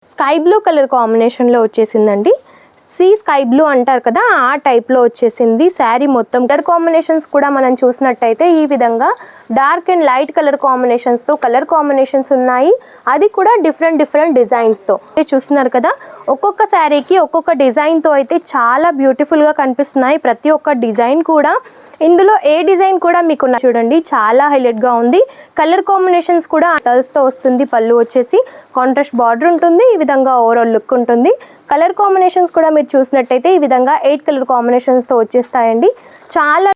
Sky blue colour కాంబినేషన్లో వచ్చేసిందండి. See sky blue అంటారు కదా, ఆ టైప్లో వచ్చేసింది శారీ మొత్తం. కలర్ కాంబినేషన్స్ కూడా మనం చూసినట్టయితే ఈ విధంగా డార్క్ అండ్ లైట్ కలర్ కాంబినేషన్స్తో కలర్ కాంబినేషన్స్ ఉన్నాయి. అది కూడా డిఫరెంట్ డిజైన్స్తో చూస్తున్నారు కదా. ఒక్కొక్క శారీకి ఒక్కొక్క డిజైన్తో అయితే చాలా బ్యూటిఫుల్గా కనిపిస్తున్నాయి. ప్రతి ఒక్క డిజైన్ కూడా, ఇందులో ఏ డిజైన్ కూడా మీకు చూడండి చాలా హైలైట్గా ఉంది. కలర్ కాంబినేషన్స్ కూడా సల్స్తో వస్తుంది. పళ్ళు వచ్చేసి కాంట్రాస్ట్ బార్డర్ ఉంటుంది. ఈ విధంగా ఓవరాల్ లుక్ ఉంటుంది. కలర్ కాంబినేషన్స్ కూడా మీరు చూసినట్టయితే ఈ విధంగా 8 కలర్ కాంబినేషన్స్తో వచ్చేస్తాయండి. చాలా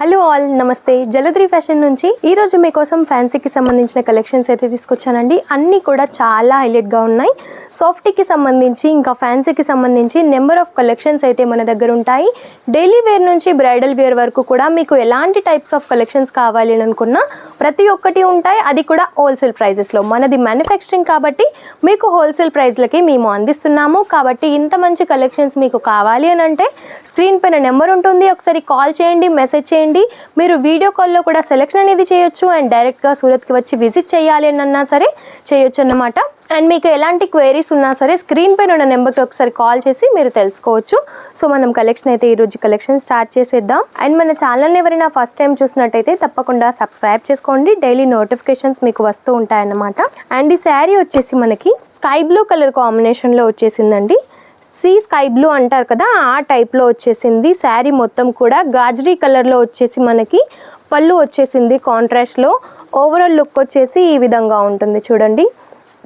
హలో ఆల్, నమస్తే. జలద్రి ఫ్యాషన్ నుంచి ఈరోజు మీకోసం ఫ్యాన్సీకి సంబంధించిన కలెక్షన్స్ అయితే తీసుకొచ్చానండి. అన్నీ కూడా చాలా హైలైట్గా ఉన్నాయి. సాఫ్టీకి సంబంధించి ఇంకా ఫ్యాన్సీకి సంబంధించి నెంబర్ ఆఫ్ కలెక్షన్స్ అయితే మన దగ్గర ఉంటాయి. డైలీ వేర్ నుంచి బ్రైడల్ వేర్ వరకు కూడా మీకు ఎలాంటి టైప్స్ ఆఫ్ కలెక్షన్స్ కావాలి అని అనుకున్నా ప్రతి ఒక్కటి ఉంటాయి. అది కూడా హోల్సేల్ ప్రైజెస్లో. మనది మ్యానుఫ్యాక్చరింగ్ కాబట్టి మీకు హోల్సేల్ ప్రైస్లకి మేము అందిస్తున్నాము. కాబట్టి ఇంత మంచి కలెక్షన్స్ మీకు కావాలి అని అంటే స్క్రీన్ పైన నెంబర్ ఉంటుంది, ఒకసారి కాల్ చేయండి, మెసేజ్ చేయండి. మీరు వీడియో కాల్లో కూడా సెలెక్షన్ అనేది చేయొచ్చు. అండ్ డైరెక్ట్గా సూరత్కి వచ్చి విజిట్ చేయాలి అని అన్నా సరే చేయొచ్చు అన్నమాట. అండ్ మీకు ఎలాంటి క్వైరీస్ ఉన్నా సరే స్క్రీన్ పైన ఉన్న నెంబర్కి ఒకసారి కాల్ చేసి మీరు తెలుసుకోవచ్చు. సో మనం కలెక్షన్ అయితే ఈరోజు కలెక్షన్ స్టార్ట్ చేసేద్దాం. అండ్ మన ఛానల్ని ఎవరైనా ఫస్ట్ టైం చూసినట్టయితే తప్పకుండా సబ్స్క్రైబ్ చేసుకోండి. డైలీ నోటిఫికేషన్స్ మీకు వస్తూ ఉంటాయన్నమాట. అండ్ ఈ శారీ వచ్చేసి మనకి స్కై బ్లూ కలర్ కాంబినేషన్లో వచ్చేసిందండి. సీ స్కై బ్లూ అంటారు కదా, ఆ టైప్లో వచ్చేసింది. శారీ మొత్తం కూడా గాజరీ కలర్లో వచ్చేసి మనకి పళ్ళు వచ్చేసింది కాంట్రాస్ట్లో. ఓవరాల్ లుక్ వచ్చేసి ఈ విధంగా ఉంటుంది చూడండి.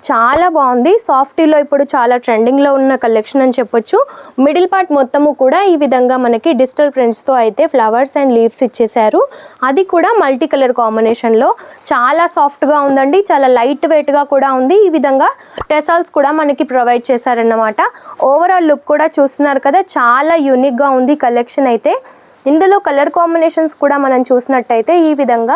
చాలా బాగుంది. సాఫ్టీలో ఇప్పుడు చాలా ట్రెండింగ్లో ఉన్న కలెక్షన్ అని చెప్పొచ్చు. మిడిల్ పార్ట్ మొత్తము కూడా ఈ విధంగా మనకి డిజిటల్ ప్రింట్స్తో అయితే ఫ్లవర్స్ అండ్ లీవ్స్ ఇచ్చేసారు. అది కూడా మల్టీ కలర్ కాంబినేషన్లో చాలా సాఫ్ట్గా ఉందండి. చాలా లైట్ వెయిట్గా కూడా ఉంది. ఈ విధంగా టెసల్స్ కూడా మనకి ప్రొవైడ్ చేశారన్నమాట. ఓవరాల్ లుక్ కూడా చూస్తున్నారు కదా, చాలా యూనిక్గా ఉంది కలెక్షన్ అయితే. ఇందులో కలర్ కాంబినేషన్స్ కూడా మనం చూసినట్టయితే ఈ విధంగా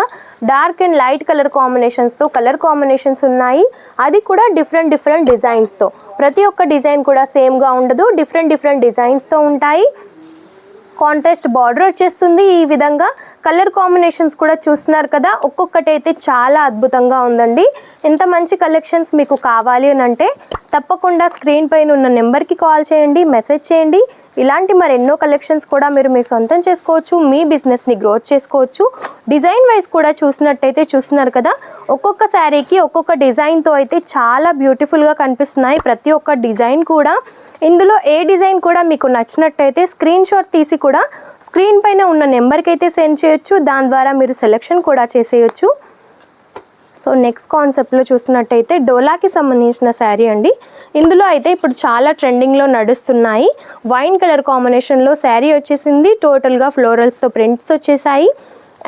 డార్క్ అండ్ లైట్ కలర్ కాంబినేషన్స్తో కలర్ కాంబినేషన్స్ ఉన్నాయి. అది కూడా డిఫరెంట్ డిజైన్స్తో. ప్రతి ఒక్క డిజైన్ కూడా సేమ్గా ఉండదు, డిఫరెంట్ డిజైన్స్తో ఉంటాయి. కాంట్రాస్ట్ బార్డర్ వచ్చేస్తుంది. ఈ విధంగా కలర్ కాంబినేషన్స్ కూడా చూస్తున్నారు కదా, ఒక్కొక్కటి అయితే చాలా అద్భుతంగా ఉందండి. ఇంత మంచి కలెక్షన్స్ మీకు కావాలి అని అంటే తప్పకుండా స్క్రీన్ పైన ఉన్న నెంబర్కి కాల్ చేయండి, మెసేజ్ చేయండి. ఇలాంటి మరెన్నో కలెక్షన్స్ కూడా మీరు మీ సొంతం చేసుకోవచ్చు, మీ బిజినెస్ని గ్రోత్ చేసుకోవచ్చు. డిజైన్ వైజ్ కూడా చూసినట్టయితే చూస్తున్నారు కదా, ఒక్కొక్క శారీకి ఒక్కొక్క డిజైన్తో అయితే చాలా బ్యూటిఫుల్గా కనిపిస్తున్నాయి ప్రతి ఒక్క డిజైన్ కూడా. ఇందులో ఏ డిజైన్ కూడా మీకు నచ్చినట్టయితే స్క్రీన్ షాట్ తీసి కూడా స్క్రీన్ పైన ఉన్న నెంబర్కి అయితే సెండ్ చేయొచ్చు. దాని ద్వారా మీరు సెలెక్షన్ కూడా చేసేయచ్చు. సో నెక్స్ట్ కాన్సెప్ట్లో చూసినట్టయితే డోలాకి సంబంధించిన శారీ అండి. ఇందులో అయితే ఇప్పుడు చాలా ట్రెండింగ్లో నడుస్తున్నాయి. వైన్ కలర్ కాంబినేషన్లో శారీ వచ్చేసింది. టోటల్గా ఫ్లోరల్స్తో ప్రింట్స్ వచ్చేసాయి.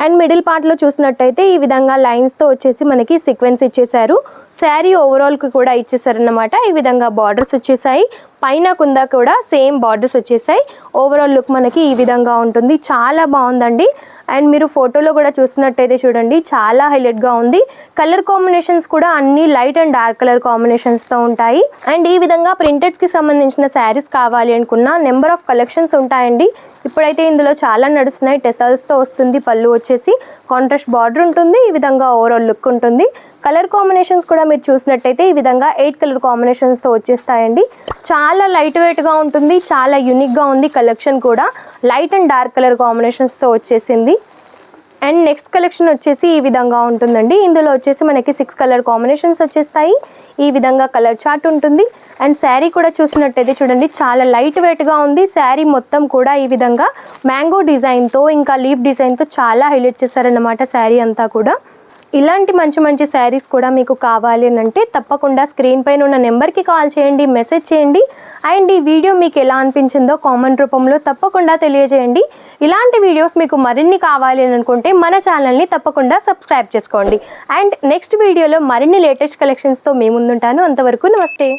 అండ్ మిడిల్ పార్ట్లో చూసినట్టయితే ఈ విధంగా లైన్స్తో వచ్చేసి మనకి సీక్వెన్స్ ఇచ్చేసారు. శారీ ఓవరాల్కి కూడా ఇచ్చేసారన్నమాట. ఈ విధంగా బార్డర్స్ వచ్చేసాయి. పైన కింద కూడా సేమ్ బార్డర్స్ వచ్చేసాయి. ఓవరాల్ లుక్ మనకి ఈ విధంగా ఉంటుంది. చాలా బాగుందండి. అండ్ మీరు ఫోటోలో కూడా చూసినట్టయితే చూడండి, చాలా హైలైట్గా ఉంది. కలర్ కాంబినేషన్స్ కూడా అన్ని లైట్ అండ్ డార్క్ కలర్ కాంబినేషన్స్తో ఉంటాయి. అండ్ ఈ విధంగా ప్రింటెడ్స్కి సంబంధించిన శారీస్ కావాలి అనుకున్న నెంబర్ ఆఫ్ కలెక్షన్స్ ఉంటాయండి. ఇప్పుడైతే ఇందులో చాలా నడుస్తున్నాయి. టెసల్స్తో వస్తుంది. పళ్ళు వచ్చేసి కాంట్రాస్ట్ బార్డర్ ఉంటుంది. ఈ విధంగా ఓవరాల్ లుక్ ఉంటుంది. కలర్ కాంబినేషన్స్ కూడా మీరు చూసినట్టయితే ఈ విధంగా 8 కలర్ కాంబినేషన్స్తో వచ్చేస్తాయండి. చాలా లైట్ వెయిట్గా ఉంటుంది. చాలా యూనిక్గా ఉంది కలెక్షన్ కూడా. లైట్ అండ్ డార్క్ కలర్ కాంబినేషన్స్తో వచ్చేసింది. అండ్ నెక్స్ట్ కలెక్షన్ వచ్చేసి ఈ విధంగా ఉంటుందండి. ఇందులో వచ్చేసి మనకి 6 కలర్ కాంబినేషన్స్ వచ్చేస్తాయి. ఈ విధంగా కలర్ చార్ట్ ఉంటుంది. అండ్ శారీ కూడా చూసినట్టయితే చూడండి, చాలా లైట్ వెయిట్గా ఉంది. శారీ మొత్తం కూడా ఈ విధంగా మ్యాంగో డిజైన్తో ఇంకా లీఫ్ డిజైన్తో చాలా హైలైట్ చేశారన్నమాట శారీ అంతా కూడా. ఇలాంటి మంచి శారీస్ కూడా మీకు కావాలి అని అంటే తప్పకుండా స్క్రీన్ పైన ఉన్న నెంబర్కి కాల్ చేయండి, మెసేజ్ చేయండి. అండ్ ఈ వీడియో మీకు ఎలా అనిపించిందో కామెంట్ రూపంలో తప్పకుండా తెలియజేయండి. ఇలాంటి వీడియోస్ మీకు మరిన్ని కావాలి అని అనుకుంటే మన ఛానల్ని తప్పకుండా సబ్స్క్రైబ్ చేసుకోండి. అండ్ నెక్స్ట్ వీడియోలో మరిన్ని లేటెస్ట్ కలెక్షన్స్తో మీ ముందుంటాను. అంతవరకు నమస్తే.